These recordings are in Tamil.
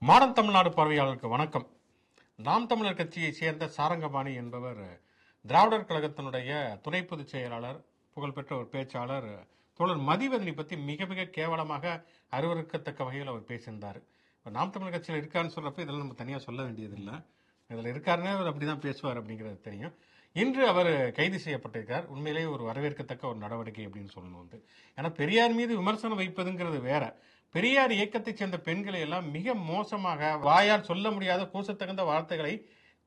மாடர்ன் தமிழ்நாடு பார்வையாளருக்கு வணக்கம். நாம் தமிழர் கட்சியை சேர்ந்த சாரங்கபாணி என்பவர் திராவிடர் கழகத்தினுடைய துணை பொதுச் செயலாளர், புகழ்பெற்ற ஒரு பேச்சாளர் தோழர் மதிவதனி பற்றி மிக மிக கேவலமாக அருவருக்கத்தக்க வகையில் அவர் பேசியிருந்தார். இப்போ நாம் தமிழர் கட்சியில் இருக்காருன்னு சொல்றப்ப இதெல்லாம் நம்ம தனியாக சொல்ல வேண்டியதில்லை. இதில் இருக்காருன்னே அவர் அப்படிதான் பேசுவார் அப்படிங்கிறது தெரியும். இன்று அவர் கைது செய்யப்பட்டிருக்கார். உண்மையிலேயே ஒரு வரவேற்கத்தக்க ஒரு நடவடிக்கை அப்படின்னு சொல்லணும். ஏன்னா பெரியார் மீது விமர்சனம் வைப்பதுங்கிறது வேற. பெரியார் இயக்கத்தைச் சேர்ந்த பெண்களை எல்லாம் மிக மோசமாக வாயால் சொல்ல முடியாத கூசத்தகுந்த வார்த்தைகளை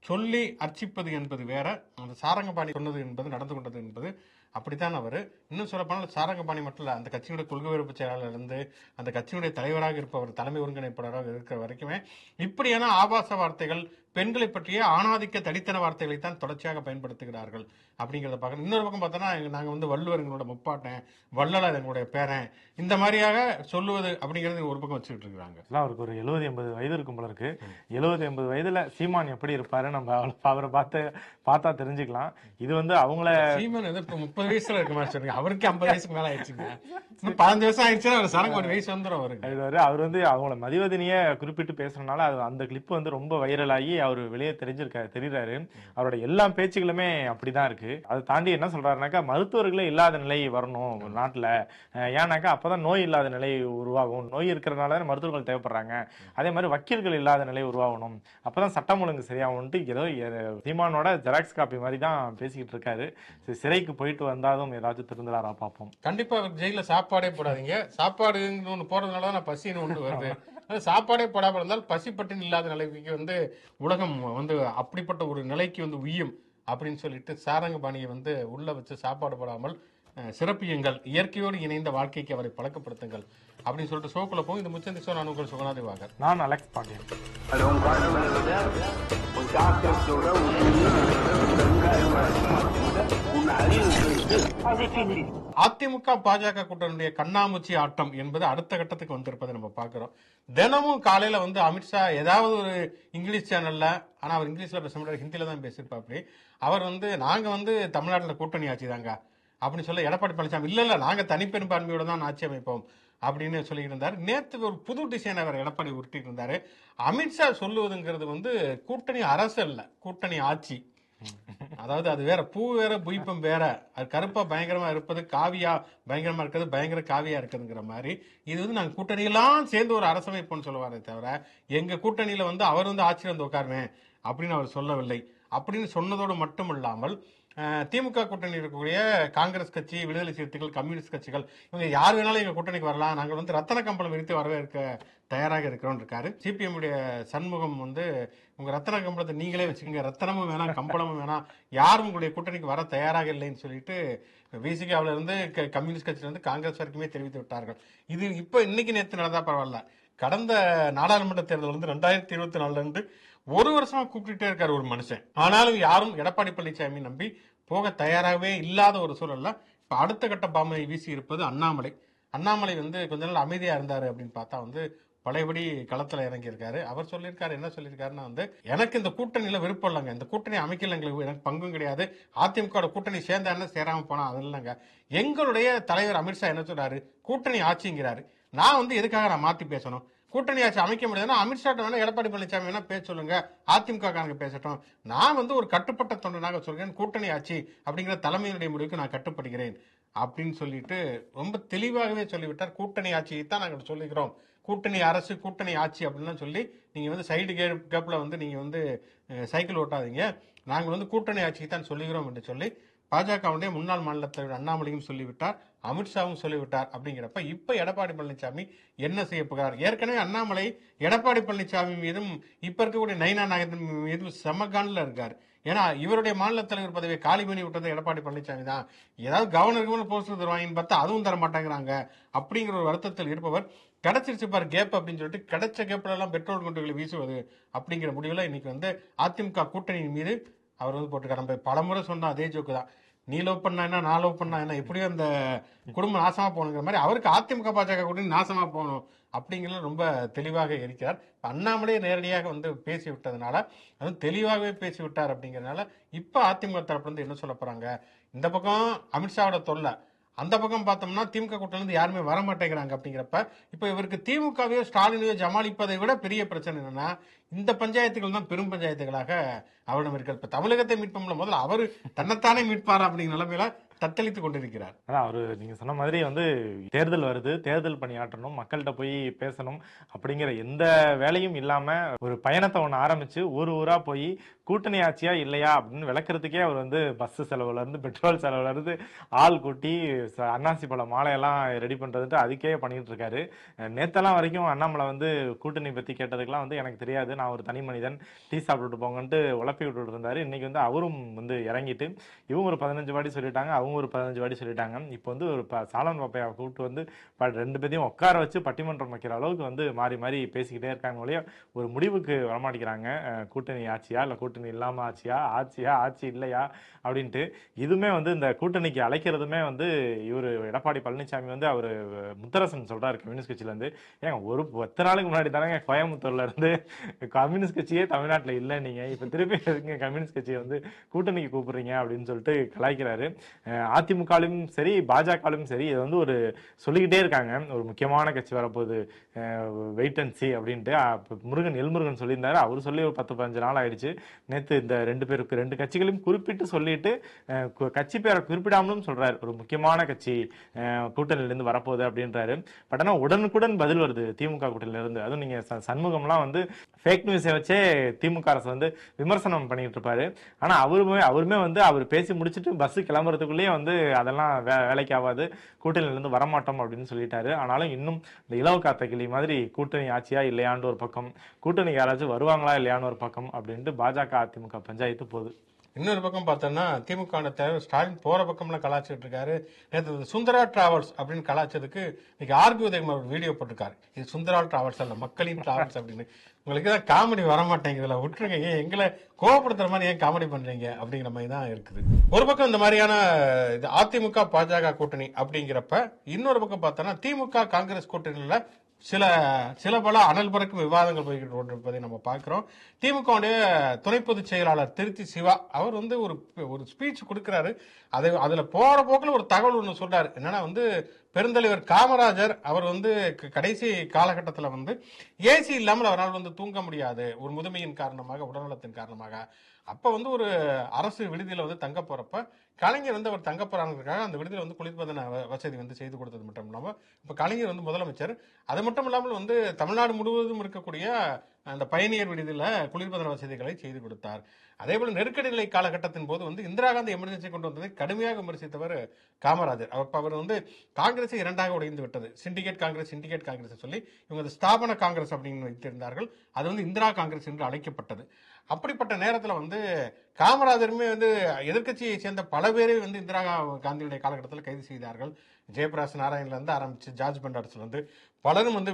சொல்லி அர்ச்சிப்பது என்பது வேற. அந்த சாரங்கபாணி சொன்னது என்பது, நடந்து கொண்டது என்பது அப்படித்தான். அவர் இன்னும் சொல்லப்போனால் சாரங்கபாணி மட்டும் இல்ல, அந்த கட்சியுடைய கொள்கை விருப்பு செயலாளர் இருந்து அந்த கட்சியுடைய தலைவராக இருப்பவர், தலைமை ஒருங்கிணைப்பாளராக இருக்கிற வரைக்குமே இப்படியான ஆபாச வார்த்தைகள், பெண்களை பற்றிய ஆணாதிக்க தடித்தன வார்த்தைகளை தான் தொடர்ச்சியாக பயன்படுத்துகிறார்கள் அப்படிங்கிறத பார்க்கணும். இன்னொரு பக்கம் பார்த்தோன்னா நாங்கள் வள்ளுவர் எங்களோட முப்பாட்டேன், வள்ளலார் எங்களுடைய பேரன், இந்த மாதிரியாக சொல்லுவது அப்படிங்கிறது ஒரு பக்கம் வச்சுக்கிட்டு இருக்கிறாங்க. அவருக்கு ஒரு 70-80 வயது இருக்கும் போல இருக்கு. 70-80 வயதுல சீமான் எப்படி இருப்பாரு நம்ம அவரை பார்த்தா தெரிஞ்சுக்கலாம். இது அவங்கள சீமான் இப்ப 30 வயசுல இருக்க மாதிரி சொல்றீங்க. அவருக்கு 50 வயசுக்கு மேல ஆயிடுச்சுங்க. 15 வருஷம் ஆயிடுச்சுன்னா அவர் சரங்கபாணி வயசு வந்துடும் அவருக்கு. அவர் அவங்கள மதிவதனிய குறிப்பிட்டு பேசுறதுனால அந்த கிளிப் ரொம்ப வைரல் ஆகி அவர் வெளியே தெரியுறாரு. அவரோட எல்லா பேச்சுகளுமே அப்படிதான் இருக்கு. அதை தாண்டி என்ன சொல்றாருனாக்கா, மருத்துவர்களே இல்லாத நிலை வரணும் நாட்டுல. ஏன்னாக்கா அப்பதான் நோய் இல்லாத நிலை உருவாகும். நோய் இருக்கிறதுனால மருத்துவர்கள் தேவைப்படுறாங்க. அதே மாதிரி வக்கீல்கள் இல்லாத நிலை உருவாகணும். அப்பதான் சட்டம் ஒழுங்கு சரியாகும்ட்டு ஏதோ சீமானோட ஜெராக்ஸ் காப்பி மாதிரி தான் பேசிக்கிட்டு இருக்காரு. சிறைக்கு போயிட்டு வந்தாலும் ஏதாச்சும் திருந்துறாரா பார்ப்போம். கண்டிப்பா ஜெயில சாப்பாடே போடாதீங்க. சாப்பாடு ஒண்ணு போறதுனாலதான் நான் பசின்னு ஒன்று வருது. சாப்பாடே போடாமல் இருந்தால் பசிப்பட்டின் இல்லாத நிலைக்கு உலகம் அப்படிப்பட்ட ஒரு நிலைக்கு உய்யும் அப்படின்னு சொல்லிட்டு சாரங்கபாணியை உள்ள வச்சு சாப்பாடு போடாமல் சிறப்பியுங்கள், இயற்கையோடு இணைந்த வாழ்க்கைக்கு அவரை பழக்கப்படுத்துங்கள் அப்படின்னு சொல்லிட்டு ஷோக்குள்ள போய் இந்த முச்சந்தி ஷோ. நான் உங்கள் சுகநாதிவாகர். நான் அலெக்ஸ் பாண்டியன். அதிமுக பாஜக கூட்டணியுடைய கண்ணாமூச்சி ஆட்டம் என்பது அடுத்த கட்டத்துக்கு வந்திருப்பதை நம்ம பாக்குறோம். தினமும் காலையில அமித்ஷா ஏதாவது ஒரு இங்கிலீஷ் சேனல்ல, ஆனா அவர் இங்கிலீஷ்ல பேச முடியாது, ஹிந்தியில தான் பேசியிருப்பாப்படி. அவர் நாங்க தமிழ்நாட்டில் கூட்டணி ஆட்சி தாங்க அப்படின்னு சொல்ல, எடப்பாடி பழனிசாமி இல்ல நாங்க தனிப்பெரும்பான்மையோட தான் ஆட்சி அமைப்போம் அப்படின்னு சொல்லிட்டு இருந்தாரு. நேற்று ஒரு புது டிசைன் அவர் எடப்பாடி உருட்டிட்டு இருந்தாரு. அமித்ஷா சொல்லுவதுங்கிறது கூட்டணி அரசு அல்ல, கூட்டணி ஆட்சி. அதாவது அது வேற, பூ வேற புய்ப்பம் வேற. அது கருப்பா பயங்கரமா இருப்பது, காவியா பயங்கரமா இருக்கிறது, பயங்கர காவியா இருக்குதுங்கிற மாதிரி இது நாங்க கூட்டணியெல்லாம் சேர்ந்து ஒரு அரசமைப்புன்னு சொல்லுவாரே தவிர, எங்க கூட்டணியில அவர் ஆட்சியில் உட்காருவேன் அப்படின்னு அவர் சொல்லவில்லை. அப்படின்னு சொன்னதோடு மட்டும் இல்லாமல் திமுக கூட்டணி இருக்கக்கூடிய காங்கிரஸ் கட்சி, விடுதலை சிறுத்தைகள், கம்யூனிஸ்ட் கட்சிகள் இவங்க யார் வேணாலும் எங்க கூட்டணிக்கு வரலாம், நாங்கள் ரத்தன கம்பளம் விரித்து வரவேற்க தயாராக இருக்கிறோம் இருக்காரு. சிபிஎம் உடைய சண்முகம் உங்க ரத்தன கம்பளத்தை நீங்களே வச்சுக்கோங்க, ரத்தனமும் வேணாம் கம்பளமும் வேணாம், யாரும் உங்களுடைய கூட்டணிக்கு வர தயாராக இல்லைன்னு சொல்லிட்டு விசிகாவில இருந்து கம்யூனிஸ்ட் கட்சியில இருந்து காங்கிரஸ் வரைக்குமே தெரிவித்து விட்டார்கள். இது இப்ப இன்னைக்கு நேற்று நடந்தா பரவாயில்ல, கடந்த நாடாளுமன்ற தேர்தல் 2024 இருந்து ஒரு வருஷமா கூப்பிட்டுட்டே இருக்காரு ஒரு மனுஷன். ஆனாலும் யாரும் எடப்பாடி பழனிசாமி நம்பி போக தயாராகவே இல்லாத ஒரு சூழல்ல இப்ப அடுத்த கட்ட பாம்பை வீசி இருப்பது அண்ணாமலை. அண்ணாமலை கொஞ்ச நாள் அமைதியா இருந்தாரு அப்படின்னு பார்த்தா பழையபடி களத்துல இறங்கி இருக்காரு. அவர் சொல்லியிருக்காரு, என்ன சொல்லியிருக்காருன்னா எனக்கு இந்த கூட்டணியில விருப்பம் இல்லைங்க, இந்த கூட்டணி அமைக்கல, எங்களுக்கு எனக்கு பங்கும் கிடையாது, அதிமுக கூட்டணி சேர்ந்தா என்ன சேராம போனா அது இல்லைங்க. எங்களுடைய தலைவர் அமித்ஷா என்ன சொல்றாரு, கூட்டணி ஆட்சிங்கிறாரு. நான் எதுக்காக நான் மாத்தி பேசணும்? கூட்டணி ஆட்சி அமைக்க முடியாதுன்னா அமித்ஷா வேணா எடப்பாடி பழனிசாமி வேணா பேச சொல்லுங்க, அதிமுக காரங்க பேசட்டும். நான் ஒரு கட்டுப்பட்ட தொண்டனாக சொல்கிறேன், கூட்டணி ஆட்சி அப்படிங்கிற தலைமையினுடைய முடிவுக்கு நான் கட்டுப்படுகிறேன் அப்படின்னு சொல்லிட்டு ரொம்ப தெளிவாகவே சொல்லிவிட்டார். கூட்டணி ஆட்சியை தான் நாங்கள் சொல்லிக்கிறோம், கூட்டணி அரசு கூட்டணி ஆட்சி அப்படின்னு சொல்லி நீங்க சைடு கேப்ல நீங்க சைக்கிள் ஓட்டாதீங்க, நாங்கள் கூட்டணி ஆட்சியை தான் சொல்லுகிறோம் என்று சொல்லி பாஜகவுடைய முன்னாள் மாநில தலைவர் அண்ணாமலையும் சொல்லிவிட்டார், அமித்ஷாவும் சொல்லிவிட்டார். அப்படிங்கிறப்ப இப்ப எடப்பாடி பழனிசாமி என்ன செய்ய போகிறார்? ஏற்கனவே அண்ணாமலை எடப்பாடி பழனிசாமி மீதும் இப்ப இருக்கக்கூடிய நயினா நாகேந்திரன் மீதும் செமகான்ல இருக்காரு. ஏன்னா இவருடைய மாநில தலைவர் பதவியை காலி பண்ணி விட்டது எடப்பாடி பழனிசாமி தான். ஏதாவது கவர்னர் போஸ்ட் தருவாங்கன்னு பார்த்தா அதுவும் தர மாட்டாங்கிறாங்க அப்படிங்கிற ஒரு வருத்தத்தில் இருப்பவர் கிடைச்சிருச்சு பாரு கேப் அப்படின்னு சொல்லிட்டு கிடைச்ச கேப்ல எல்லாம் பெட்ரோல் குண்டுகளை வீசுவது அப்படிங்கிற முடிவுல இன்னைக்கு அதிமுக கூட்டணியின் மீது அவர் போட்டுக்காரு. நம்ம பலமுறை சொன்ன அதே ஜோக்கு தான், நீ லவ் பண்ணா என்ன, நான் லவ் பண்ணா என்ன, எப்படியும் அந்த குடும்பம் நாசமா போகணுங்கிற மாதிரி அவருக்கு அதிமுக பாஜக கூட்டணி நாசமா போகணும் அப்படிங்கிறது ரொம்ப தெளிவாக இருக்கிறார். அண்ணாமலையே நேரடியாக பேசி விட்டதுனால, அதுவும் தெளிவாகவே பேசி விட்டார் அப்படிங்கிறதுனால இப்ப அதிமுக தரப்புல என்ன சொல்ல போறாங்க, இந்த பக்கம் அமித்ஷாவோட தொல்லை, அந்த பக்கம் பார்த்தோம்னா திமுக கூட்டணில இருந்து யாருமே வர மாட்டேங்கிறாங்க. அப்படிங்கிறப்ப இப்ப இவருக்கு திமுகவையோ ஸ்டாலினையோ ஜமாளிப்பதை விட பெரிய பிரச்சனை என்னன்னா, இந்த பஞ்சாயத்துகள் தான் பெரும் பஞ்சாயத்துகளாக அவரிடம் இருக்கிறது. இப்ப தமிழகத்தை மீட்போம்ல, முதல்ல அவரு தன்னைத்தானே மீட்பாரா அப்படிங்கிற நிலைமையில தத்தளித்துக் கொண்டிருக்கிறார். அதான் அவரு நீங்க சொன்ன மாதிரி வந்து தேர்தல் வருது, தேர்தல் பணியாற்றணும், மக்கள்கிட்ட போய் பேசணும் அப்படிங்கிற எந்த வேலையும் இல்லாம ஒரு பயணத்தை ஒன்று ஆரம்பிச்சு ஊரா போய் கூட்டணி ஆட்சியா இல்லையா அப்படின்னு விளக்குறதுக்கே அவர் வந்து பஸ் செலவுல இருந்து பெட்ரோல் செலவுல இருந்து ஆள் கூட்டி அன்னாசி பழ மாலையெல்லாம் ரெடி பண்றது அதுக்கே பண்ணிட்டு இருக்காரு. நேத்தெல்லாம் வரைக்கும் அண்ணாமலை வந்து கூட்டணி பத்தி கேட்டதுக்கெல்லாம் வந்து எனக்கு தெரியாது, நான் ஒரு தனி மனிதன், டீ சாப்பிட்டுட்டு போங்கன்ட்டு உழப்பி விட்டுட்டு இருந்தாரு. இன்னைக்கு வந்து அவரும் வந்து இறங்கிட்டு இவங்க ஒரு 15 வாடி சொல்லிட்டாங்க, அவங்க ஒரு 15 வாடி சொல்லிட்டாங்க. இப்போ வந்து ஒரு சாலமன் பாப்பையாவை கூப்பிட்டு வந்து ரெண்டு பேரையும் உட்கார வச்சு பட்டிமன்றம் வைக்கிற அளவுக்கு வந்து மாறி மாறி பேசிக்கிட்டே இருக்காங்க. ஒரு முடிவுக்கு வரமாட்டேங்கிறாங்க. கூட்டணி ஆட்சியா இல்ல கூட்டணி இல்லாம ஆட்சி இல்லையா அப்படின்ட்டு. இதுவுமே வந்து இந்த கூட்டணிக்கு அழைக்கிறதுமே வந்து இவரு எடப்பாடி பழனிசாமி வந்து அவரு முத்தரசன் சொல்றாரு கம்யூனிஸ்ட் கட்சியில இருந்து, ஏங்க ஒரு 10 நாளுக்கு முன்னாடி தானே கோயம்புத்தூர்ல இருந்து கம்யூனிஸ்ட் கட்சியே தமிழ்நாட்டுல இல்ல, நீங்க இப்ப திருப்பி கம்யூனிஸ்ட் கட்சியை வந்து கூட்டணிக்கு கூப்பிடுறீங்க அப்படின்னு சொல்லிட்டு கலாய்க்கிறாரு. அதிமுகலும் சரி பாஜகவும் சரி இதை வந்து ஒரு சொல்லிக்கிட்டே இருக்காங்க, ஒரு முக்கியமான கட்சி வரப்போகுது, வெயிட் அண்ட் சி அப்படின்ட்டு. எல்முருகன் சொல்லியிருந்தாரு, அவர் சொல்லி ஒரு 10-15 நாள் ஆயிடுச்சு. நேற்று இந்த ரெண்டு கட்சிகளையும் குறிப்பிட்டு சொல்லிட்டு கட்சி பேரை குறிப்பிடாமலும் சொல்றாரு, ஒரு முக்கியமான கட்சி கூட்டணியிலிருந்து வரப்போகுது அப்படின்றாரு. பட் ஆனால் உடனுக்குடன் பதில் வருது திமுக கூட்டணியில இருந்து. அதுவும் நீங்க சண்முகம்லாம் வந்து ஃபேக் நியூஸை வச்சே திமுக அரசு வந்து விமர்சனம் பண்ணிட்டு இருப்பாரு. ஆனா அவருமே வந்து அவர் பேசி முடிச்சுட்டு பஸ் கிளம்புறதுக்குள்ளேயே வந்து அதெல்லாம் வேலைக்கு ஆகாது, கூட்டணியில இருந்து வரமாட்டோம் அப்படின்னு சொல்லிட்டாரு. ஆனாலும் இன்னும் இந்த இலவ காத்த கிளி மாதிரி கூட்டணி ஆட்சியா இல்லையான்னு ஒரு பக்கம், கூட்டணி யாராச்சும் வருவாங்களா இல்லையான்னு ஒரு பக்கம் அப்படின்ட்டு பாஜக அதிமுக பஞ்சாயத்து போகுது. இன்னொரு பக்கம் பார்த்தோம்னா திமுக தலைவர் ஸ்டாலின் போற பக்கம்லாம் கலாச்சிட்டு இருக்காரு. நேற்று சுந்தரா டிராவல்ஸ் அப்படின்னு கலாச்சதுக்கு இன்னைக்கு ஆர்பி உதயகுமார் ஒரு வீடியோ போட்டிருக்காரு, இது சுந்தரா டிராவல்ஸ் அல்ல மக்களின் டிராவல்ஸ் அப்படின்னு. உங்களுக்கு தான் காமெடி வர மாட்டேங்குதுல, விட்டுருங்க, ஏன் எங்களை கோவப்படுத்துற மாதிரி ஏன் காமெடி பண்றீங்க அப்படிங்கிற மாதிரி தான் இருக்குது. ஒரு பக்கம் இந்த மாதிரியான அதிமுக பாஜக கூட்டணி அப்படிங்கிறப்ப, இன்னொரு பக்கம் பார்த்தோம்னா திமுக காங்கிரஸ் கூட்டணியில சில பல அனல் பறக்கும் விவாதங்கள் போய்கிட்டு கொண்டிருப்பதை நம்ம பார்க்கிறோம். திமுகவுடைய துணை பொதுச் செயலாளர் திருச்சி சிவா அவர் வந்து ஒரு ஸ்பீச் கொடுக்கிறாரு. அதுல போற போக்கில் ஒரு தகவல் ஒன்று சொல்றாரு. என்னன்னா வந்து பெருந்தலைவர் காமராஜர் அவர் வந்து கடைசி காலகட்டத்தில் வந்து ஏசி இல்லாமல் அவரால் வந்து தூங்க முடியாது, ஒரு முதுமையின் காரணமாக, உடல்நலத்தின் காரணமாக. அப்ப வந்து ஒரு அரசு விடுதியில வந்து தங்க போறப்ப கலைஞர் வந்து அவர் தங்க போறாங்கிறதுக்காக அந்த விடுதியில வந்து குளிர்பதன வசதி வந்து செய்து கொடுத்தது மட்டும் இல்லாம, இப்ப கலைஞர் வந்து முதலமைச்சர், அது மட்டும் இல்லாமல் வந்து தமிழ்நாடு முழுவதும் இருக்கக்கூடிய அந்த பயணியர் விடுதியில குளிர்பதன வசதிகளை செய்து கொடுத்தார். அதே போல நெருக்கடி நிலை காலகட்டத்தின் போது வந்து இந்திரா காந்தி எமர்ஜென்சி கொண்டு வந்ததை கடுமையாக விமர்சித்தவர் காமராஜர். அவர் வந்து காங்கிரஸை இரண்டாக உடைந்து விட்டது, சிண்டிகேட் காங்கிரஸ் சொல்லி இவங்க ஸ்தாபன காங்கிரஸ் அப்படின்னு வைத்திருந்தார்கள். அது வந்து இந்திரா காங்கிரஸ் என்று அழைக்கப்பட்டது. அப்படிப்பட்ட நேரத்தில் வந்து காமராஜருமே வந்து எதிர்கட்சியை சேர்ந்த பல பேரை வந்து இந்திரா காந்தியுடைய காலகட்டத்தில் கைது செய்தார்கள். ஜெயபிரகாஷ் நாராயண்ல இருந்து ஆரம்பிச்சு ஜார்ஜ் பெர்னாண்டஸ்ல இருந்து பலரும் வந்து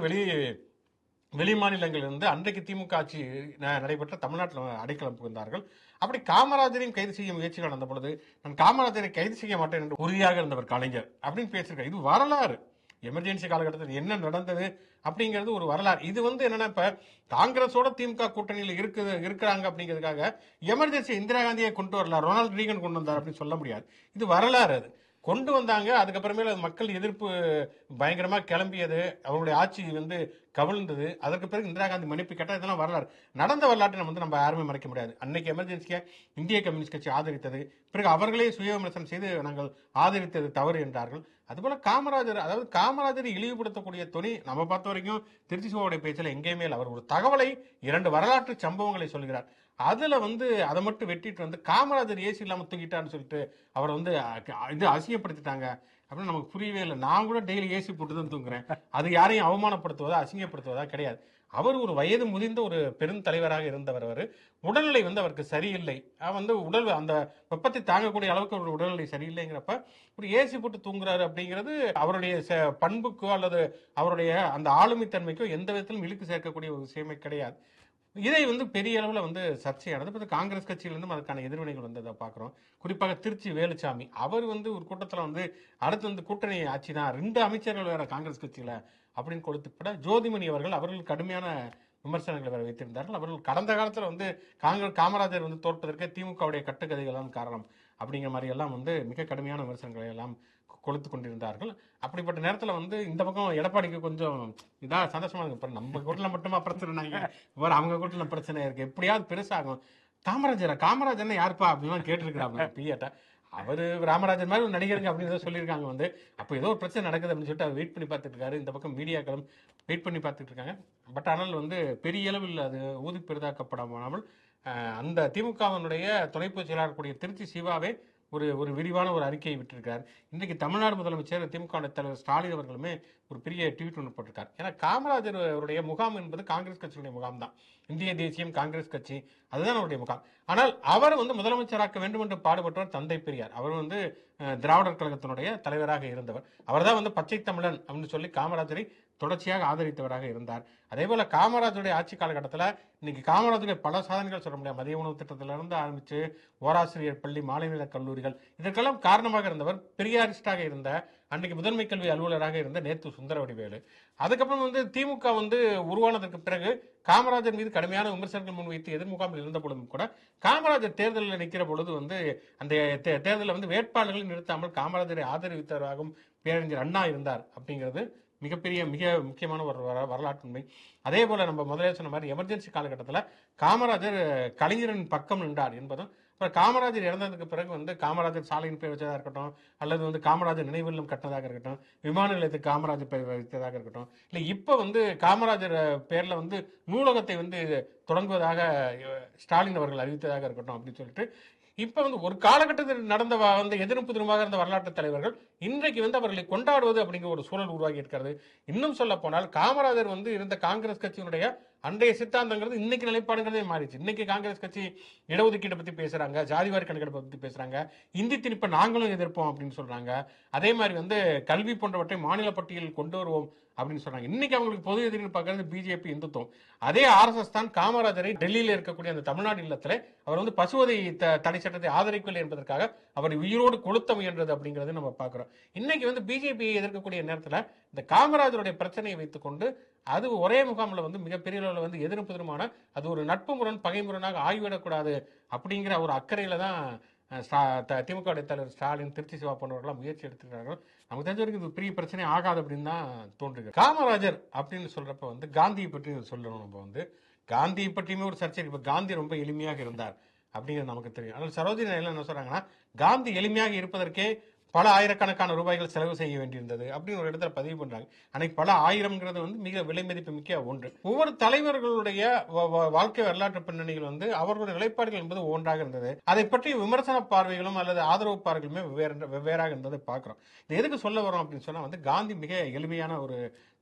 வெளி மாநிலங்களிலிருந்து அன்றைக்கு திமுக ஆட்சி நடைபெற்ற தமிழ்நாட்டில் அடைக்கலம் புகுந்தார்கள். அப்படி காமராஜரையும் கைது செய்ய முயற்சிகள் நடந்த பொழுது, நான் காமராஜரை கைது செய்ய மாட்டேன் என்று உறுதியாக இருந்தவர் கலைஞர் அப்படின்னு பேசியிருக்காரு. இது வரலாறு. எமர்ஜென்சி காலகட்டத்தில் என்ன நடந்தது அப்படிங்கிறது ஒரு வரலாறு. இது வந்து என்னன்னா, இப்ப காங்கிரஸோட திமுக கூட்டணியில் இருக்கிறாங்க அப்படிங்கிறதுக்காக எமர்ஜென்சி இந்திரா காந்தியை கொண்டு வரல, ரொனால்டு ரீகன் கொண்டு வந்தார் அப்படின்னு சொல்ல முடியாது. இது வரலாறு. அது கொண்டு வந்தாங்க. அதுக்கப்புறமேல மக்கள் எதிர்ப்பு பயங்கரமா கிளம்பியது, அவருடைய ஆட்சி வந்து கவிழ்ந்தது. அதற்கு பிறகு இந்திரா காந்தி மன்னிப்பு கேட்டால், இதெல்லாம் வரலாறு. நடந்த வரலாற்றை நம்ம யாருமே மறைக்க முடியாது. அன்னைக்கு எமர்ஜென்சியை இந்திய கம்யூனிஸ்ட் கட்சி ஆதரித்தது, பிறகு அவர்களே சுய விமர்சனம் செய்து நாங்கள் ஆதரித்தது தவறு என்றார்கள். அதுபோல காமராஜரை இழிவுபடுத்தக்கூடிய துணி நம்ம பார்த்த வரைக்கும் திருச்சி சிவாவுடைய பேச்சில் எங்கேயுமே இல்லை. அவர் ஒரு தகவலை, 2 வரலாற்று சம்பவங்களை சொல்கிறார். அதுல வந்து அதை மட்டும் வெட்டிட்டு வந்து காமராஜர் ஏசி இல்லாம தூங்கிட்டான்னு சொல்லிட்டு அவரை வந்து இது அசிங்கப்படுத்திட்டாங்க அப்படின்னு நமக்கு புரியவே இல்லை. நான் கூட டெய்லி ஏசி போட்டு தான் தூங்குறேன். அது யாரையும் அவமானப்படுத்துவதா அசிங்கப்படுத்துவதா கிடையாது. அவர் ஒரு வயது முதிர்ந்த ஒரு பெருந்தலைவராக இருந்தவர். அவர் உடல்நிலை வந்து அவருக்கு சரியில்லை. வந்து அந்த வெப்பத்தை தாங்கக்கூடிய அளவுக்கு ஒரு உடல்நிலை சரியில்லைங்கிறப்ப ஒரு ஏசி போட்டு தூங்குறாரு அப்படிங்கிறது அவருடைய பண்புக்கோ அல்லது அவருடைய அந்த ஆளுமைத்தன்மைக்கோ எந்த விதத்திலும் இழுக்கு சேர்க்கக்கூடிய ஒரு விஷயமே கிடையாது. இதை வந்து பெரிய அளவில் வந்து சர்ச்சையானது. காங்கிரஸ் கட்சியிலிருந்தும் அதுக்கான எதிர்வினைகள் வந்ததை பார்க்குறோம். குறிப்பாக திருச்சி வேலுச்சாமி அவர் வந்து ஒரு கூட்டத்தில் வந்து அடுத்து வந்து கூட்டணி ஆட்சி தான், 2 அமைச்சர்கள் வேற காங்கிரஸ் கட்சியில் அப்படின்னு கொடுத்துப்பட ஜோதிமணி அவர்கள் கடுமையான விமர்சனங்களை வேற வைத்திருந்தார்கள். அவர்கள் கடந்த காலத்தில் வந்து காமராஜர் வந்து தோற்பதற்கு திமுகவுடைய கட்டுக்கதைகள் தான் காரணம் அப்படிங்கிற மாதிரி எல்லாம் வந்து மிக கடுமையான விமர்சனங்களை எல்லாம் கொளுத்து கொண்டிருந்தார்கள். அப்படிப்பட்ட நேரத்துல வந்து இந்த பக்கம் எடப்பாடிக்கு கொஞ்சம் இதா சந்தோஷமா இருக்கு. இப்ப நம்ம கூட்டல மட்டுமா பிரச்சனைனாங்க, அவங்க கூட்டல பிரச்சனை இருக்கு, எப்படியாவது பெருசாகும். காமராஜர் யாருப்பா அப்படின்னு கேட்டிருக்கிறாங்க பிஏட்ட. அவரு ராமராஜன் மாதிரி ஒரு நடிகருங்க அப்படின்னு சொல்லியிருக்காங்க வந்து. அப்போ ஏதோ ஒரு பிரச்சனை நடக்குது அப்படின்னு சொல்லிட்டு அவர் வெயிட் பண்ணி பார்த்துட்டு இருக்காரு. இந்த பக்கம் மீடியாக்களும் வெயிட் பண்ணி பார்த்துட்டு இருக்காங்க. பட் ஆனால் வந்து பெரிய அளவில் அது ஊதி பெரிதாக்கப்படாமல் அந்த திமுகவினுடைய துணை பொதுச் செயலாளர் கூடிய திருச்சி சிவாவே ஒரு விரிவான ஒரு அறிக்கையை விட்டிருக்கார். இன்றைக்கு தமிழ்நாடு முதலமைச்சர் திமுக தலைவர் ஸ்டாலின் அவர்களுமே ஒரு பெரிய ட்வீட் ஒன்று போட்டிருக்கார். ஏன்னா காமராஜர் அவருடைய முகாம் என்பது காங்கிரஸ் கட்சியுடைய முகாம் தான். இந்திய தேசியம் காங்கிரஸ் கட்சி அதுதான் அவருடைய முகாம். ஆனால் அவர் வந்து முதலமைச்சராக்க வேண்டும் என்று பாடுபட்டவர் தந்தை பெரியார். அவர் வந்து திராவிடர் கழகத்தினுடைய தலைவராக இருந்தவர். அவர் தான் வந்து பச்சை தமிழன் அப்படின்னு சொல்லி காமராஜரை தொடர்ச்சியாக ஆதரித்தவராக இருந்தார். அதே போல காமராஜருடைய ஆட்சி காலகட்டத்தில் இன்னைக்கு காமராஜருடைய பல சாதனைகள் சொல்ல முடியாது. மதிய உணவு திட்டத்திலிருந்து ஆரம்பிச்சு ஓராசிரியர் பள்ளி, மாலைநில கல்லூரிகள், இதற்கெல்லாம் காரணமாக இருந்தவர் பெரியாரிஸ்டாக இருந்த அன்றைக்கு முதன்மை கல்வி அலுவலராக இருந்த நேத்து சுந்தரவடிவேலு. அதுக்கப்புறம் வந்து திமுக வந்து உருவானதற்கு பிறகு காமராஜர் மீது கடுமையான விமர்சனங்கள் முன்வைத்து எதிர்முகாமில் இருந்த பொழுதும் கூட காமராஜர் தேர்தலில் நிற்கிற பொழுது வந்து அந்த தேர்தலில் வந்து வேட்பாளர்களை நிறுத்தாமல் காமராஜரை ஆதரித்தவராகவும் பேரறிஞர் அண்ணா இருந்தார். அப்படிங்கிறது மிக முக்கியமான ஒரு வரலாற்று உண்மை. அதே போல நம்ம முதலே சொன்ன மாதிரி எமர்ஜென்சி காலகட்டத்தில் காமராஜர் கலைஞரின் பக்கம் நின்றார் என்பதும், அப்புறம் காமராஜர் இறந்ததுக்கு பிறகு வந்து காமராஜர் சாலையின் பேர் வச்சதாக இருக்கட்டும், அல்லது வந்து காமராஜர் நினைவில்லம் கட்டினதாக இருக்கட்டும், விமான நிலையத்துக்கு காமராஜர் பேர் வைத்ததாக இருக்கட்டும், இல்லை இப்போ வந்து காமராஜர் பேர்ல வந்து நூலகத்தை வந்து தொடங்குவதாக ஸ்டாலின் அவர்கள் அறிவித்ததாக இருக்கட்டும் அப்படின்னு சொல்லிட்டு இப்ப வந்து ஒரு காலகட்டத்தில் நடந்த வந்து எதிரும் புதிருமாக இருந்த வரலாற்று தலைவர்கள் இன்றைக்கு வந்து அவர்களை கொண்டாடுவது அப்படிங்கிற ஒரு சூழல் உருவாகி இருக்கிறது. இன்னும் சொல்ல போனால் காமராஜர் வந்து இருந்த காங்கிரஸ் கட்சியினுடைய அன்றைய சித்தாந்தங்கிறது இன்னைக்கு நிலைப்பாடுங்கிறதே மாறிச்சு. இன்னைக்கு காங்கிரஸ் கட்சி இடஒதுக்கீட்டை பத்தி பேசுறாங்க, ஜாதிவாரி கணக்கெடுப்பை பத்தி பேசுறாங்க, இந்தி திணிப்பை நாங்களும் எதிர்ப்போம் அப்படின்னு சொல்றாங்க. அதே மாதிரி வந்து கல்வி போன்றவற்றை மாநில பட்டியலில் கொண்டு வருவோம் அப்படின்னு சொல்றாங்க. இன்னைக்கு அவங்களுக்கு பொது எதிரின்னு பார்க்கறது பிஜேபி, இந்துத்துவம். அதே ஆர்எஸ்எஸ் தான் காமராஜரை டெல்லியில் இருக்கக்கூடிய அந்த தமிழ்நாடு இல்லத்துல அவர் வந்து பசுவதை தடை சட்டத்தை ஆதரிக்கவில்லை என்பதற்காக அவர் உயிரோடு கொளுத்த முயன்றது அப்படிங்கறது நம்ம பார்க்கிறோம். இன்னைக்கு வந்து பிஜேபியை எதிர்க்கக்கூடிய நேரத்துல இந்த காமராஜருடைய பிரச்சனையை வைத்துக்கொண்டு அது ஒரே முகாமில் வந்து மிகப்பெரிய அளவில் வந்து எதிரும் புதிருமான அது ஒரு நட்பு முரண் பகை முரணாக ஆகிவிடக்கூடாது அப்படிங்கிற ஒரு அக்கறையில தான் திமுக தலைவர் ஸ்டாலின், திருச்சி சிவா போன்றவர்களாம் முயற்சி எடுத்துக்கிறார்கள். நமக்கு தெரிஞ்ச வரைக்கும் இது பெரிய பிரச்சனை ஆகாது அப்படின்னு தான் தோன்றுது. காமராஜர் அப்படின்னு சொல்றப்ப வந்து காந்தியை பற்றி சொல்லணும். நம்ம வந்து காந்தியை பற்றியுமே ஒரு சர்ச்சை. இப்ப காந்தி ரொம்ப எளிமையாக இருந்தார் அப்படிங்கிறது நமக்கு தெரியும். ஆனால் சரோஜினி என்ன சொல்றாங்கன்னா, காந்தி எளிமையாக இருப்பதற்கே பல ஆயிரக்கணக்கான ரூபாய்கள் செலவு செய்ய வேண்டியிருந்தது அப்படின்னு ஒரு இடத்துல பதிவு பண்றாங்க. அன்னைக்கு பல ஆயிரம்ங்கிறது வந்து மிக விலை மதிப்பு மிக்க ஒன்று. ஒவ்வொரு தலைவர்களுடைய வாழ்க்கை வரலாற்று பின்னணிகள் வந்து அவர்களுடைய நிலைப்பாடுகள் என்பது ஒன்றாக இருந்தது. அதை பற்றி விமர்சன பார்வைகளும் அல்லது ஆதரவு பார்வைகளுமே வெவ்வேறாக இருந்ததை பார்க்கிறோம். இது எதுக்கு சொல்ல வரோம் அப்படின்னு சொன்னா வந்து காந்தி மிக எளிமையான ஒரு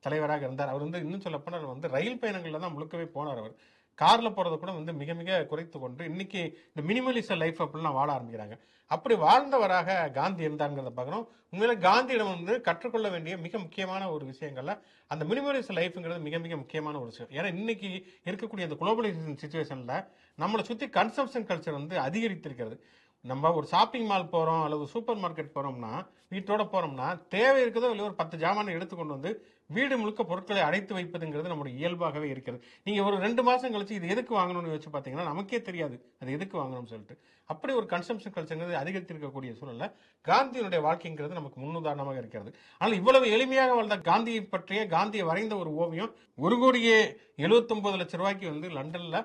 தலைவராக இருந்தார். அவர் வந்து இன்னும் சொல்ல போனால் வந்து ரயில் பயணங்கள்ல தான் முழுக்கவே போனார். அவர் கார்ல போறது கூட வந்து மிக குறைத்து கொண்டு இன்னைக்கு இந்த மினிமலிச லைஃப் அப்படிலாம் வாழ ஆரம்பிக்கிறாங்க. அப்படி வாழ்ந்தவராக காந்தி இருந்தாங்கிறத பார்க்கணும். உண்மையில காந்தியிடம் வந்து கற்றுக்கொள்ள வேண்டிய மிக முக்கியமான ஒரு விஷயங்கள்ல அந்த மினிமலிச லைஃப்ங்கிறது மிக முக்கியமான ஒரு விஷயம். ஏன்னா இன்னைக்கு இருக்கக்கூடிய அந்த குளோபலைசேஷன் சிச்சுவேஷன்ல நம்மளை சுத்தி கன்சம்ஷன் கல்ச்சர் வந்து அதிகரித்திருக்கிறது. நம்ம ஒரு ஷாப்பிங் மால் போறோம் அல்லது சூப்பர் மார்க்கெட் போறோம்னா, வீட்டோட போறோம்னா தேவை இருக்குதோ இல்லையோ ஒரு 10 ஜாமானை எடுத்துக்கொண்டு வந்து வீடு முழுக்க பொருட்களை அடைத்து வைப்பதுங்கிறது நம்முடைய இயல்பாகவே இருக்கிறது. நீங்க ஒரு 2 மாசம் கழிச்சு இது எதுக்கு வாங்கணும்னு வச்சு பாத்தீங்கன்னா நமக்கே தெரியாது அது எதுக்கு வாங்கணும்னு சொல்லிட்டு. அப்படி ஒரு கன்சம்ஷன் கல்ச்சர் அதிகரித்திருக்கக்கூடிய சூழல்ல காந்தியினுடைய வாழ்க்கைங்கிறது நமக்கு முன்னுதாரணமாக இருக்கிறது. ஆனால் இவ்வளவு எளிமையாக வாழ்ந்த காந்தியை பற்றிய காந்தியை வரைந்த ஒரு ஓவியம் 1,79,00,000 ரூபாய்க்கு வந்து லண்டன்ல,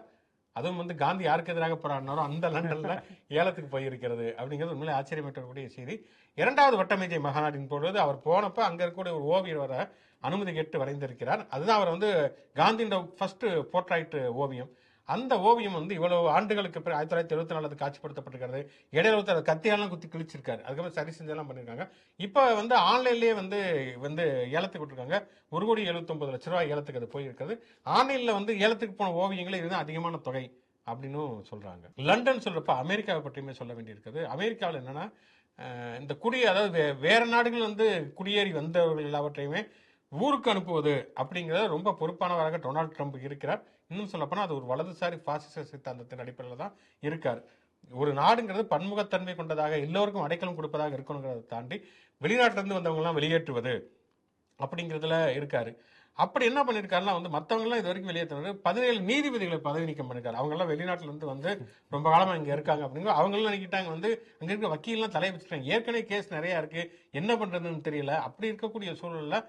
அதுவும் வந்து காந்தி யாருக்கு எதிராக போராடினாரோ அந்த லண்டன்ல ஏலத்துக்கு போயிருக்கிறது அப்படிங்கிறது உண்மையிலே ஆச்சரியமற்றக்கூடிய செய்தி. 2வது வட்டமேஜை மகாநாட்டின் பொழுது அவர் போனப்ப அங்க இருக்கக்கூடிய ஒரு ஓவியர் வர அனுமதி கேட்டு வரைந்திருக்கிறார். அதுதான் அவர் வந்து காந்தியோட ஃபர்ஸ்ட் போர்ட்ரைட் ஓவியம். அந்த ஓவியம் வந்து இவ்வளவு ஆண்டுகளுக்கு பிறகு 1974 காட்சிப்படுத்தப்பட்டிருக்கிறது. இடையில கத்தியாலாம் குத்தி கிழிச்சிருக்காரு. அதுக்கப்புறம் சரி செஞ்செல்லாம் பண்ணிருக்காங்க. இப்ப வந்து ஆன்லைன்லயே வந்து ஏலத்துக்கு விட்டுருக்காங்க. 1,79,00,000 ரூபாய் ஏலத்துக்கு அது போயிருக்கிறது. ஆன்லைன்ல வந்து ஏலத்துக்கு போன ஓவியங்களே இதுதான் அதிகமான தொகை அப்படின்னு சொல்றாங்க. லண்டன் சொல்றப்ப அமெரிக்காவை பற்றியுமே சொல்ல வேண்டியிருக்கிறது. அமெரிக்காவில் என்னன்னா இந்த அதாவது வேற நாடுகள் வந்து குடியேறி வந்தவர்கள் எல்லாவற்றையுமே ஊருக்கு அனுப்புவது அப்படிங்கிறத ரொம்ப பொறுப்பானவராக டொனால்டு ட்ரம்ப் இருக்கிறார். இன்னும் சொல்லப்போனா அது ஒரு வலதுசாரி பாசிச சித்தாந்தத்தின் அடிப்படையில் தான் இருக்கார். ஒரு நாடுங்கிறது பன்முகத்தன்மை கொண்டதாக எல்லோருக்கும் அடைக்கலம் கொடுப்பதாக இருக்கணுங்கிறத தாண்டி வெளிநாட்டிலிருந்து வந்தவங்க எல்லாம் வெளியேற்றுவது அப்படிங்கிறதுல இருக்காரு. அப்படி என்ன பண்ணிருக்காருன்னா வந்து மத்தவங்க எல்லாம் இது வரைக்கும் வெளியேற்றினாரு 17 நீதிபதிகளை பதவி நீக்கம் பண்ணிருக்காரு. அவங்க எல்லாம் வெளிநாட்டுல இருந்து வந்து ரொம்ப காலமா இங்க இருக்காங்க அப்படிங்கிற அவங்க எல்லாம் நினைக்கிட்டாங்க வந்து அங்க இருக்க வக்கீல் எல்லாம் தலையை வச்சுட்டாங்க. ஏற்கனவே கேஸ் நிறைய இருக்கு, என்ன பண்றதுன்னு தெரியல. அப்படி இருக்கக்கூடிய சூழல்ல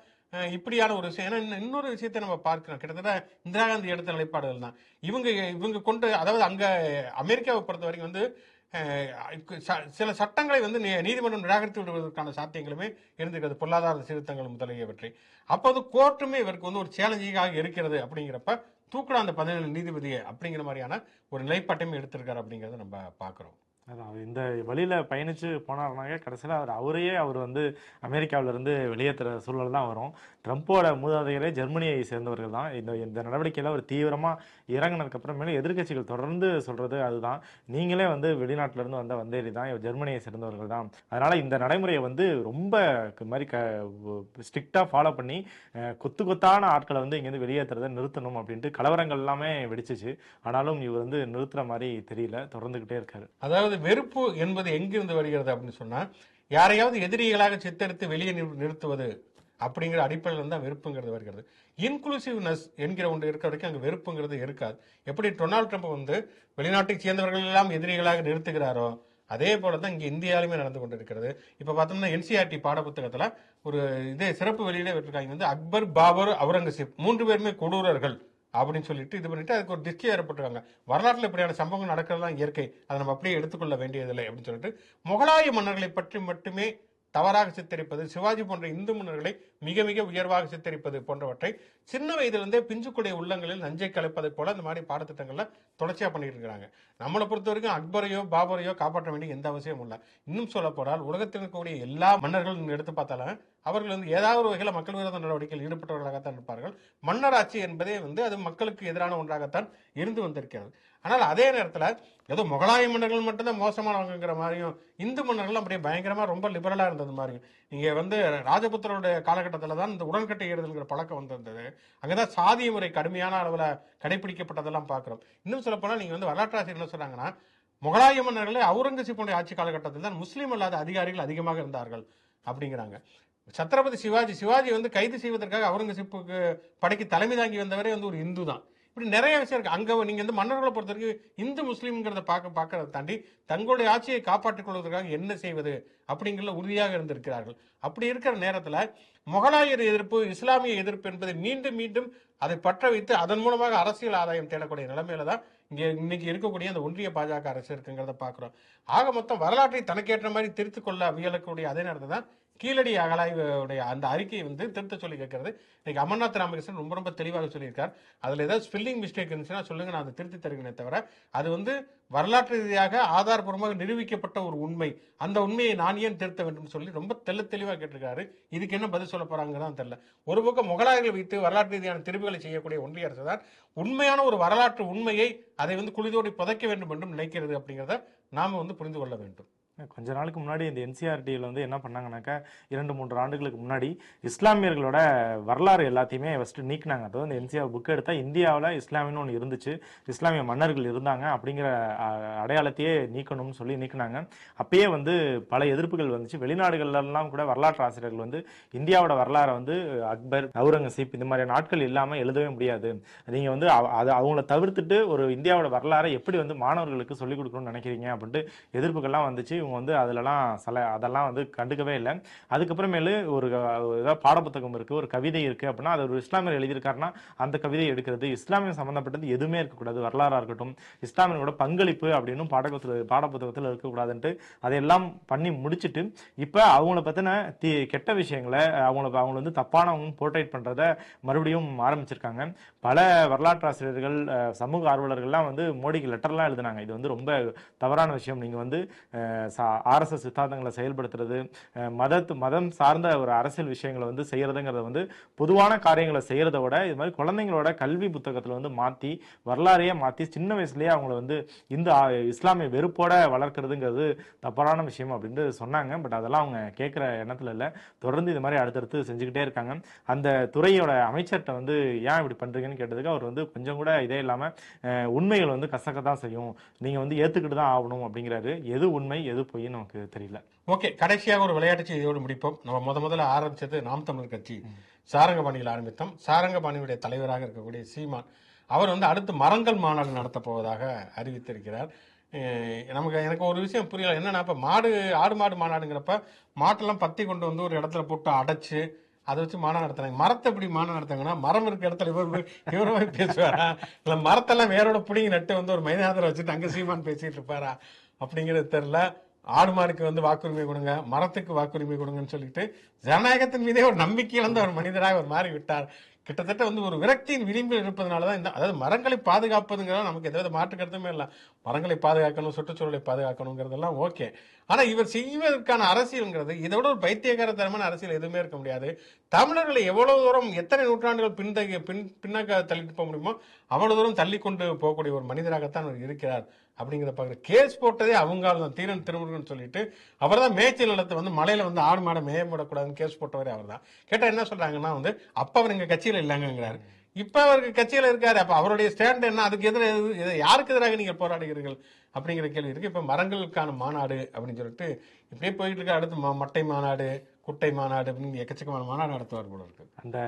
இப்படியான ஒரு விஷயம். ஏன்னா இன்னொரு விஷயத்தை நம்ம பார்க்கிறோம், கிட்டத்தட்ட இந்திரா காந்தி எடுத்த நிலைப்பாடுகள் தான் இவங்க கொண்டு, அதாவது அங்க அமெரிக்காவை பொறுத்த வரைக்கும் வந்து சில சட்டங்களை வந்து நீதிமன்றம் நிராகரித்து விடுவதற்கான சாத்தியங்களுமே இருந்திருக்கிறது, பொருளாதார சீர்திருத்தங்கள் முதலியவற்றை. அப்போது கோர்ட்டுமே இவருக்கு வந்து ஒரு சேலஞ்சிங்காக இருக்கிறது. அப்படிங்கிறப்ப தூக்குடா அந்த 17 நீதிபதியை அப்படிங்கிற மாதிரியான ஒரு நிலைப்பாட்டையும் எடுத்திருக்காரு அப்படிங்கறத நம்ம பாக்குறோம். அதான் இந்த வழியில பயணிச்சு போனாருனாக்க கடைசியில் அவர் வந்து அமெரிக்காவில இருந்து வெளியேற்றுற சூழல் தான் வரும். ட்ரம்ப்போட மூதாதையரே ஜெர்மனியை சேர்ந்தவர்கள் தான். இந்த நடவடிக்கையில ஒரு தீவிரமா இறங்கினதுக்கு அப்புறமேல எதிர்க்கட்சிகள் தொடர்ந்து சொல்றது அதுதான், நீங்களே வந்து வெளிநாட்டுல இருந்து வந்தேரி தான், ஜெர்மனியை சேர்ந்தவர்கள் தான். அதனால இந்த நடைமுறையை வந்து ரொம்ப மாதிரி ஸ்ட்ரிக்டா ஃபாலோ பண்ணி கொத்து கொத்தான ஆட்களை வந்து இங்கேருந்து வெளியேற்றுறதை நிறுத்தணும் அப்படின்ட்டு கலவரங்கள் எல்லாமே வெடிச்சிச்சு. ஆனாலும் இவர் வந்து நிறுத்துற மாதிரி தெரியல, தொடர்ந்துகிட்டே இருக்காரு. அதாவது வெறுப்பு என்பது எங்கிருந்து வருகிறது அப்படின்னு சொன்னா, யாரையாவது எதிரிகளாக சித்தரித்து வெளியே நிறுத்துவது அப்படிங்கிற அடிப்படையில் தான் வெறுப்புங்கிறது வருகிறது. இன்க்ளூசிவ்னஸ் என்கிற ஒன்று இருக்க வரைக்கும் அங்கே வெறுப்புங்கிறது இருக்காது. எப்படி டொனால்ட் ட்ரம்ப் வந்து வெளிநாட்டை சேர்ந்தவர்கள் எல்லாம் எதிரிகளாக நிறுத்துகிறாரோ அதே போலதான் இங்க இந்தியாலுமே நடந்து கொண்டிருக்கிறது. இப்ப பார்த்தோம்னா என்சிஆர்டி பாடப்புத்தகத்துல ஒரு இதே சிறப்பு வெளியிலே விட்டுருக்காங்க வந்து அக்பர், பாபர், அவுரங்கசீப் 3 பேருமே கொடூரர்கள் அப்படின்னு சொல்லிட்டு இது பண்ணிட்டு அதுக்கு ஒரு டிஸ்கி ஏற்பட்டிருக்காங்க. வரலாற்றுல இப்படியான சம்பவங்கள் நடக்கிறதுலாம் இயற்கை, அதை நம்ம அப்படியே எடுத்துக்கொள்ள வேண்டியதில்லை அப்படின்னு சொல்லிட்டு முகலாய மன்னர்களை பற்றி மட்டுமே தவறாக சித்தரிப்பது, சிவாஜி போன்ற இந்து மன்னர்களை மிக மிக உயர்வாக சித்தரிப்பது போன்றவற்றை சின்ன வயதிலிருந்தே பிஞ்சுக்குடைய உள்ளங்களில் நஞ்சை கலைப்பதை போல இந்த மாதிரி பாடத்திட்டங்கள்ல தொடர்ச்சியா பண்ணிட்டு இருக்காங்க. நம்மளை பொறுத்த வரைக்கும் அக்பரையோ பாபரையோ காப்பாற்ற வேண்டிய எந்த அவசியமும் இல்லை. இன்னும் சொல்ல போனால் உலகத்தில் இருக்கக்கூடிய எல்லா மன்னர்களும் எடுத்து பார்த்தாலும் அவர்கள் வந்து ஏதாவது ஒரு வகையில் மக்கள் விரோத நடவடிக்கையில் ஈடுபட்டவர்களாகத்தான் இருப்பார்கள். மன்னராட்சி என்பதே வந்து அது மக்களுக்கு எதிரான ஒன்றாகத்தான் இருந்து வந்திருக்கிறது. ஆனால் அதே நேரத்தில் ஏதோ முகலாய மன்னர்கள் மட்டும்தான் மோசமானவங்கிற மாதிரியும் இந்து மன்னர்கள் அப்படியே பயங்கரமா ரொம்ப லிபரலா இருந்தது மாதிரியும், நீங்க வந்து ராஜபுத்திரோட காலகட்டத்தில் தான் இந்த உடன்கட்டை ஏறுதல்ங்கிற பழக்கம் வந்திருந்தது. அங்கதான் சாதிய முறை கடுமையான அளவில் கடைபிடிக்கப்பட்டதெல்லாம் பார்க்கிறோம். இன்னும் சொல்ல போனால் நீங்க வந்து வரலாற்றாசிரியர் என்ன சொல்றாங்கன்னா, முகலாய மன்னர்களே அவுரங்கசீப்புடைய ஆட்சி காலகட்டத்தில் தான் முஸ்லீம் அல்லாத அதிகாரிகள் அதிகமாக இருந்தார்கள் அப்படிங்கிறாங்க. சத்ரபதி சிவாஜி வந்து கைது செய்வதற்காக அவுரங்கசீப்புக்கு படைக்கு தலைமை தாங்கி வந்தவரே வந்து ஒரு இந்து தான். இப்படி நிறைய விஷயம் இருக்கு. அங்க நீங்க வந்து மன்னர்களை பொறுத்த வரைக்கும் இந்து முஸ்லீம்ங்கிறத பார்க்கறத தாண்டி தங்களுடைய ஆட்சியை காப்பாற்றிக் கொள்வதற்காக என்ன செய்வது அப்படிங்கிறத உறுதியாக இருந்திருக்கிறார்கள். அப்படி இருக்கிற நேரத்துல முகலாயர் எதிர்ப்பு, இஸ்லாமிய எதிர்ப்பு என்பதை மீண்டும் மீண்டும் அதை பற்ற வைத்து அதன் மூலமாக அரசியல் ஆதாயம் தேடக்கூடிய நிலைமையில தான் இங்க இன்னைக்கு இருக்கக்கூடிய அந்த ஒன்றிய பாஜக அரசு இருக்குங்கிறத பாக்குறோம். ஆக மொத்தம் வரலாற்றை தனக்கேற்ற மாதிரி திருத்திக் கொள்ள முயலக்கூடிய அதே நேரத்தில் தான் கீழடி அகலாய்வுடைய அந்த அறிக்கையை வந்து திருத்த சொல்லி கேட்கறது. இன்னைக்கு அமர்நாத் ராமகிருஷ்ணன் ரொம்ப ரொம்ப தெளிவாக சொல்லியிருக்கார். அதுல ஏதாவது ஸ்பெல்லிங் மிஸ்டேக் இருந்துச்சுன்னா சொல்லுங்க, நான் அதை திருத்தி தருகிறேனே தவிர அது வந்து வரலாற்று ரீதியாக ஆதாரபூர்வமாக நிரூபிக்கப்பட்ட ஒரு உண்மை, அந்த உண்மையை நான் ஏன் திருத்த வேண்டும் சொல்லி ரொம்ப தெளிவாக கேட்டிருக்காரு. இதுக்கு என்ன பதில் சொல்ல போறாங்கன்னு தெரியல. ஒரு பக்கம் முகலாயர்கள் வைத்து வரலாற்று ரீதியான திருப்புகளை செய்யக்கூடிய ஒன்றிய அரசு தான் உண்மையான ஒரு வரலாற்று உண்மையை அதை வந்து குளிதோடி புதைக்க வேண்டும் என்றும் நினைக்கிறது அப்படிங்கிறத நாம வந்து புரிந்து கொள்ள வேண்டும். கொஞ்ச நாளுக்கு முன்னாடி இந்த என்சிஆர்டியில் வந்து என்ன பண்ணாங்கன்னாக்கா 2-3 ஆண்டுகளுக்கு முன்னாடி இஸ்லாமியர்களோட வரலாறு எல்லாத்தையுமே ஃபஸ்ட்டு நீக்கினாங்க. அதாவது இந்த என்சிஆர் புக் எடுத்தால் இந்தியாவில் இஸ்லாமியன்னு ஒன்று இருந்துச்சு, இஸ்லாமிய மன்னர்கள் இருந்தாங்க அப்படிங்கிற அடையாளத்தையே நீக்கணும்னு சொல்லி நீக்கினாங்க. அப்பயே வந்து பல எதிர்ப்புகள் வந்துச்சு. வெளிநாடுகள்லாம் கூட வரலாற்று ஆசிரியர்கள் வந்து இந்தியாவோட வரலாறை வந்து அக்பர், அவுரங்கசீப் இந்த மாதிரியான நாட்கள் இல்லாமல் எழுதவே முடியாது, நீங்கள் வந்து அதை அவங்கள தவிர்த்துட்டு ஒரு இந்தியாவோட வரலாறை எப்படி வந்து மாணவர்களுக்கு சொல்லிக் கொடுக்கணும்னு நினைக்கிறீங்க அப்படின்ட்டு எதிர்ப்புகள்லாம் வந்துச்சு. இவங்க வந்து அதெல்லாம் வந்து கண்டுக்கவே இல்லை. அதுக்கப்புறமேலு ஒரு ஏதாவது பாடப்புத்தகம் இருக்கு, ஒரு கவிதை இருக்கு அப்படின்னா அது ஒரு இஸ்லாமியர் எழுதியிருக்காருன்னா அந்த கவிதையை எடுக்கிறது, இஸ்லாமிய சம்பந்தப்பட்டது எதுவுமே இருக்கக்கூடாது, வரலாறா இருக்கட்டும், இஸ்லாமியர்களோட பங்களிப்பு அப்படின்னு பாடப்புத்தகத்தில் இருக்கக்கூடாதுன்ட்டு அதையெல்லாம் பண்ணி முடிச்சுட்டு இப்ப அவங்கள பத்தின கெட்ட விஷயங்களை அவங்க வந்து தப்பானவங்க போர்ட்ரேட் பண்றத மறுபடியும் ஆரம்பிச்சிருக்காங்க. பல வரலாற்று ஆசிரியர்கள், சமூக ஆர்வலர்கள்லாம் வந்து மோடிக்கு லெட்டர்லாம் எழுதினாங்க. இது வந்து ரொம்ப தவறான விஷயம், நீங்க வந்து ஆர்எஸ்எஸ் சித்தாந்தங்களை செயல்படுத்துறது, மதம் சார்ந்த ஒரு அரசியல் விஷயங்களை வந்து செய்யறதுங்கிறத வந்து பொதுவான காரியங்களை செய்யறத விட இது மாதிரி குழந்தைங்களோட கல்வி புத்தகத்துல வந்து மாத்தி வரலாறையே மாத்தி சின்ன வயசுலயே அவங்களை வந்து இந்த இஸ்லாமிய வெறுப்போட வளர்க்கறதுங்கிறது தப்பான விஷயம் அப்படின்னு சொன்னாங்க. பட் அதெல்லாம் அவங்க கேட்கிற எண்ணத்துல இல்ல, தொடர்ந்து இது மாதிரி அடுத்தடுத்து செஞ்சுக்கிட்டே இருக்காங்க. அந்த துறையோட அமைச்சர்கிட்ட வந்து ஏன் இப்படி பண்றீங்கன்னு கேட்டதுக்கு அவர் வந்து கொஞ்சம் கூட இதே இல்லாம உண்மைகள் வந்து கசக்கத்தான் செய்யும், நீங்க வந்து ஏத்துக்கிட்டு தான் ஆகணும் அப்படிங்கிறாரு. எது உண்மை எது போய் நமக்கு தெரியல. ஓகே, கடைசியாக ஒரு விளையாட்டு செய்தியோடு முடிப்போம். நம்ம முதல்ல ஆரம்பிச்சது நாம் தமிழர் கட்சி. சாரங்கபாணியில் ஆரம்பித்தோம். சாரங்கபாணியுடைய தலைவராக இருக்கக்கூடிய சீமான் அவர் வந்து அடுத்து மரங்கள் மாநாடு நடத்தப் போவதாக அறிவித்திருக்கிறார். எனக்கு ஒரு விஷயம் புரியல. என்னன்னா, இப்ப ஆடு மாடு மாநாடுங்கிறப்ப மாட்டெல்லாம் பத்தி கொண்டு வந்து ஒரு இடத்துல போட்டு அடைச்சு அதை வச்சு மாநாடு நடத்துறாங்க. மரத்தை எப்படி மாநாடு நடத்தாங்கன்னா, மரம் இருக்க இடத்துல இவரு பேசுவாரா, இல்ல மரத்தெல்லாம் வேரோட பிடிங்கி நட்டு வந்து ஒரு மைதானத்தில் வச்சுட்டு அங்க சீமான் பேசிட்டு இருப்பாரா அப்படிங்கிறது தெரியல. ஆடு மாடுக்கு வந்து வாக்குரிமை கொடுங்க, மரத்துக்கு வாக்குரிமை கொடுங்கன்னு சொல்லிட்டு ஜனநாயகத்தின் மீதே ஒரு நம்பிக்கை இழந்த ஒரு மனிதராக அவர் மாறி விட்டார். கிட்டத்தட்ட வந்து ஒரு விரக்தியின் விளிம்பில் இருப்பதனாலதான் அதாவது மரங்களை பாதுகாப்பதுங்கிறத நமக்கு எதாவது மாற்று கருத்துமே இல்லை. மரங்களை பாதுகாக்கணும், சுற்றுச்சூழலை பாதுகாக்கணுங்கிறதெல்லாம் ஓகே. ஆனா இவர் செய்வதற்கான அரசியல்ங்கிறது இதை விட ஒரு பைத்தியகாரத்தனமான அரசியல் எதுவுமே இருக்க முடியாது. தமிழர்களை எவ்வளவு தூரம் எத்தனை நூற்றாண்டுகள் பின்னாக்க தள்ளிட்டு போக முடியுமோ அவ்வளவு தூரம் தள்ளி கொண்டு போகக்கூடிய ஒரு மனிதராகத்தான் அவர் இருக்கிறார் அப்படிங்கிறத பாக்குற. கேஸ் போட்டதே அவங்க தான், தீரன் திருமுருகன் சொல்லிட்டு அவர் தான் மேய்ச்சல் நிலத்தை வந்து மலையில வந்து ஆடு மாடை மேய போடக்கூடாதுன்னு கேஸ் போட்டவரே அவர் தான். கேட்டா என்ன சொல்றாங்கன்னா வந்து அப்ப அவர் எங்க கட்சியில இல்லைங்கிறாரு. இப்ப அவருக்கு கட்சியில இருக்காரு. அப்ப அவருடைய ஸ்டாண்ட் என்ன, அதுக்கு யாருக்கு எதிராக நீங்க போராடுகிறீர்கள் அப்படிங்கிற கேள்வி இருக்கு. இப்ப மரங்களுக்கான மாநாடு அப்படின்னு சொல்லிட்டு இப்படியே போயிட்டு இருக்க. அடுத்து மட்டை மாநாடு, குட்டை மாநாடு அப்படின்னு எக்கச்சக்கமான மாநாடு நடத்துவார் போல இருக்கு. அந்த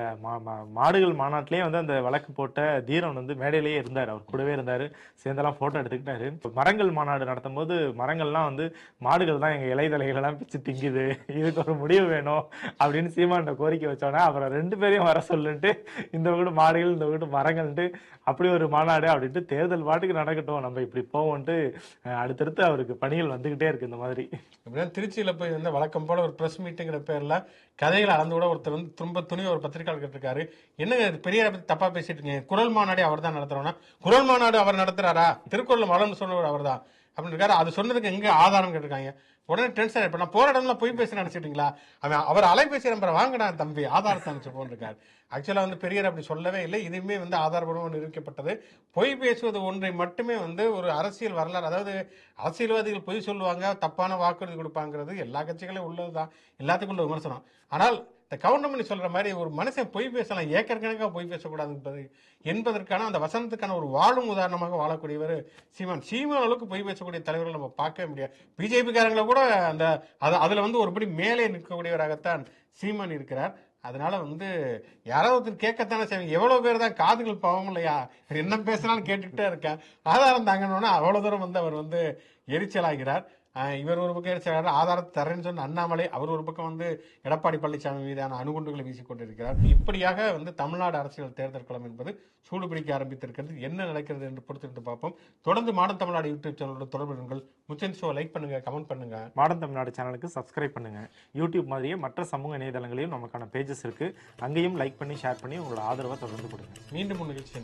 மாடுகள் மாநாட்டிலேயே வந்து அந்த வழக்கு போட்ட தீரன் வந்து மேடையிலேயே இருந்தார், அவர் கூடவே இருந்தாரு, சேர்ந்தெல்லாம் போட்டோ எடுத்துக்கிட்டாரு. மரங்கள் மாநாடு நடத்தும் போது மரங்கள்லாம் வந்து மாடுகள் தான் எங்க இலைதலைகள் எல்லாம் பிச்சு திங்குது, இதுக்கு ஒரு முடிவு வேணும் அப்படின்னு சீமான் கோரிக்கை வச்சோன்னா அப்புறம் 2 பேரையும் வர சொல்லிட்டு இந்த வீடு மாடுகள் இந்த வீடு மரங்கள்ட்டு அப்படி ஒரு மாநாடு அப்படின்ட்டு தேர்தல் பாட்டுக்கு நடக்கட்டும், நம்ம இப்படி போவோம்ட்டு அடுத்தடுத்து அவருக்கு பணிகள் வந்துகிட்டே இருக்கு. இந்த மாதிரி இப்படிதான் திருச்சியில போய் வந்து வழக்கம் போல ஒரு பிரஸ் மீட்டுங்கிற பேர்ல கதைகளை அளந்து கூட ஒருத்தர் வந்து திரும்ப துணியை ஒரு பத்திரிகையாளர் கேட்டிருக்காரு, என்னங்க பெரியாரை பத்தி தப்பா பேசிட்டு இருக்கீங்க, குரல் மாநாடு அவர் தான் நடத்துறோம்னா, குரல் மாநாடு அவர் நடத்துறாரா, திருக்குறள் மலர்னு சொன்னவர் அவர் தான் அப்படின்னு இருக்காரு. அது சொன்னதுக்கு எங்க ஆதாரம் கேட்டிருக்காங்க. உடனே டென்ஷன் ஆயிடுச்சு. நான் போற இடம்லாம் பொய் பேசி நினைச்சிட்டீங்களா, அவர் அலைபேசி நம்பரை வாங்கினா தம்பி ஆதாரத்தை அனுப்பிச்சு போன்றிருக்காரு. ஆக்சுவலா வந்து பெரியார் அப்படி சொல்லவே இல்லை. இதுவுமே வந்து ஆதாரபூர்வமாக நிரூபிக்கப்பட்டது. பொய் பேசுவது ஒன்றை மட்டுமே வந்து ஒரு அரசியல் வரலாறு, அதாவது அரசியல்வாதிகள் பொய் சொல்லுவாங்க, தப்பான வாக்குறுதி கொடுப்பாங்கிறது எல்லா கட்சிகளையும் உள்ளதுதான், எல்லாத்துக்கும் உள்ள விமர்சனம். ஆனால் இந்த கவுண்டமணி சொல்ற மாதிரி ஒரு மனுஷன் பொய் பேசலாம், ஏக்கர் கணக்காக பொய் பேசக்கூடாது என்பதற்கான அந்த வசனத்துக்கான ஒரு வாழும் உதாரணமாக வாழக்கூடியவர் சீமான். சீமான் அளவுக்கு பொய் பேசக்கூடிய தலைவர்கள் நம்ம பார்க்கவே முடியாது. பிஜேபி காரங்களை கூட அந்த அதுல வந்து ஒருபடி மேலே நிற்கக்கூடியவராகத்தான் சீமான் இருக்கிறார். அதனால வந்து யாராவது ஒருத்தர் கேட்கத்தானே செய்வாங்க. எவ்வளவு பேர் தான் காதுகள் பாவம் இல்லையா, என்ன பேசினாலும் கேட்டுக்கிட்டே இருக்கேன், ஆதாரம் தாங்கணும்னா அவ்வளவு தூரம் வந்து அவர் வந்து எரிச்சலாகிறார். இவர் ஒரு பக்கம் எரிச்சலாக ஆதாரத்தை தரேன்னு சொன்ன அண்ணாமலை, அவர் ஒரு பக்கம் வந்து எடப்பாடி பழனிசாமி மீதான அணுகுண்டுகளை வீசிக்கொண்டிருக்கிறார். இப்படியாக வந்து தமிழ்நாடு அரசியல் தேர்தல் களம் என்பது சூடுபிடிக்க ஆரம்பித்திருக்கிறது. என்ன நடக்கிறது என்று பொறுத்திருந்து பார்ப்போம். தொடர்ந்து மாடர்ன் தமிழ்நாடு யூடியூப் சேனலோட தொடர்புகள். முச்சன் ஷோ லைக் பண்ணுங்க, கமெண்ட் பண்ணுங்க. மாடர்ன் தமிழ்நாடு சேனலுக்கு சப்ஸ்கிரைப் பண்ணுங்க. யூடியூப் மாதிரியே மற்ற சமூக இணையதளங்களையும் நமக்கான பேஜஸ் இருக்கு, அங்கேயும் லைக் பண்ணி ஷேர் பண்ணி உங்களோட ஆதரவை தொடர்ந்து கொடுங்க. மீண்டும் நிகழ்ச்சி